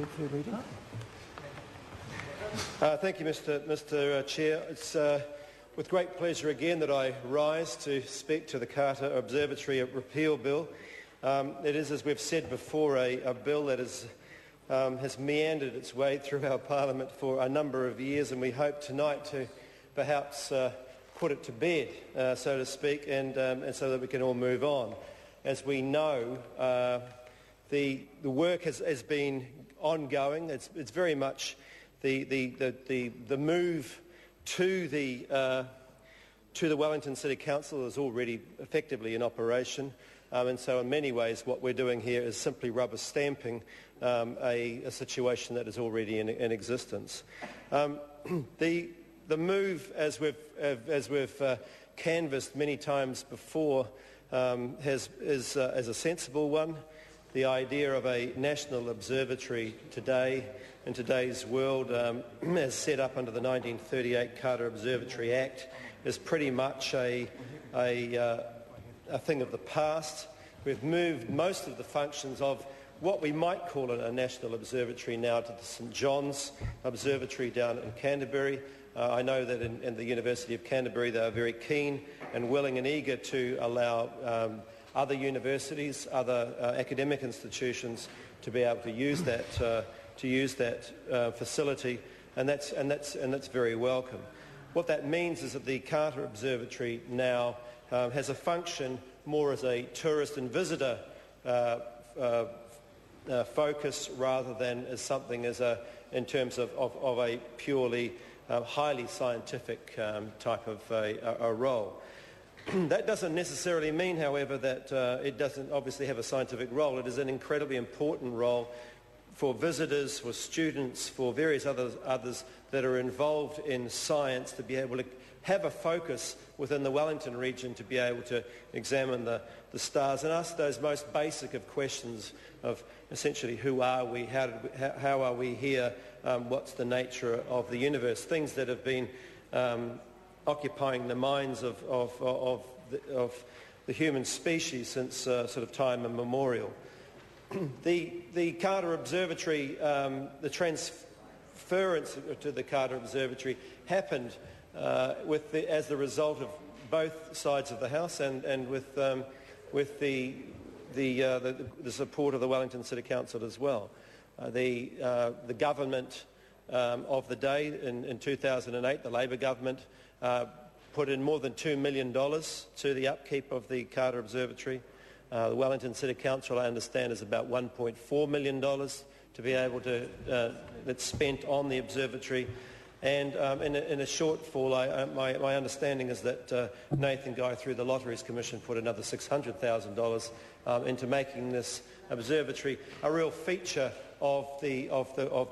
third reading. Thank you, Mr. Chair. It's with great pleasure again that I rise to speak to the Carter Observatory Repeal Bill. It is, as we've said before, a bill that has meandered its way through our Parliament for a number of years, and we hope tonight to perhaps put it to bed, so to speak, and so that we can all move on. As we know, the work has been ongoing. It's very much the move to the Wellington City Council is already effectively in operation, and so in many ways what we're doing here is simply rubber stamping a situation that is already in existence. The move, as we've canvassed many times before, is a sensible one. The idea of a national observatory today, in today's world, as set up under the 1938 Carter Observatory Act, is pretty much a thing of the past. We've moved most of the functions of what we might call a national observatory now to the St John's Observatory down in Canterbury. I know that in the University of Canterbury they are very keen and willing and eager to allow other universities, other academic institutions to be able to use that facility, and that's very welcome. What that means is that the Carter Observatory now has a function more as a tourist and visitor focus rather than as something in terms of a purely highly scientific type of a role. That doesn't necessarily mean, however, that it doesn't obviously have a scientific role. It is an incredibly important role for visitors, for students, for various others that are involved in science to be able to have a focus within the Wellington region to be able to examine the stars and ask those most basic of questions of essentially who are we, how are we here, what's the nature of the universe, things that have been occupying the minds of the human species since sort of time immemorial. The Carter Observatory, the transference to the Carter Observatory happened as the result of both sides of the House and with the support of the Wellington City Council as well. The government of the day in 2008, the Labor government, put in more than $2 million to the upkeep of the Carter Observatory. The Wellington City Council, I understand, is about $1.4 million to be able to that's spent on the observatory. And in a shortfall, my understanding is that Nathan Guy, through the Lotteries Commission, put another $600,000 into making this observatory a real feature of the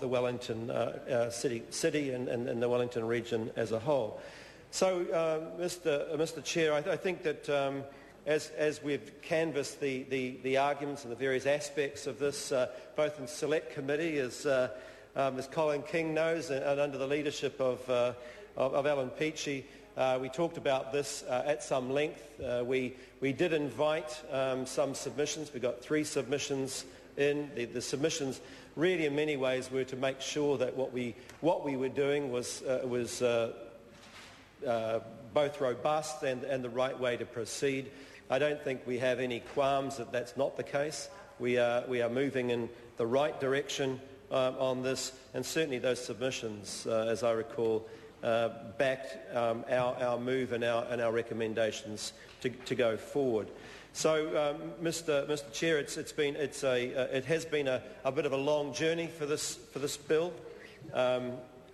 Wellington city and the Wellington region as a whole. So, Mr. Chair, I think that as we've canvassed the arguments and the various aspects of this, both in select committee, as Colin King knows, and under the leadership of Alan Peachy, we talked about this at some length. We did invite some submissions. We got 3 submissions in. The submissions really, in many ways, were to make sure that what we were doing was both robust and the right way to proceed. I don't think we have any qualms that that's not the case. We are moving in the right direction on this, and certainly those submissions, as I recall, backed our move and our recommendations to go forward. So, Mr. Chair, it has been a bit of a long journey for this bill.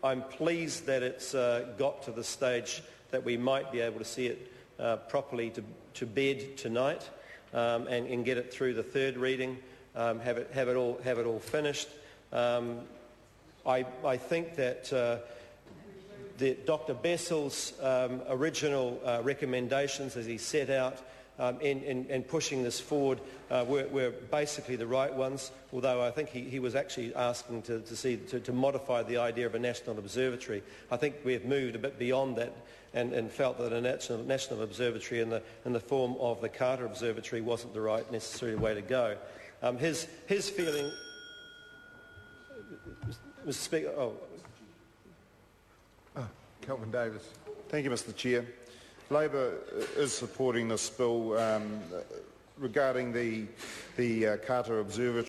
I'm pleased that it's got to the stage that we might be able to see it properly to bed tonight and get it through the third reading, have it all finished. I think that Dr. Bessel's original recommendations, as he set out in pushing this forward, were basically the right ones, although I think he was actually asking to modify the idea of a national observatory. I think we have moved a bit beyond that and felt that a national observatory in the form of the Carter Observatory wasn't the right necessary way to go. His feeling... Mr Speaker. Kelvin Davis. Thank you, Mr Chair. Labor is supporting this bill regarding the Carter Observatory.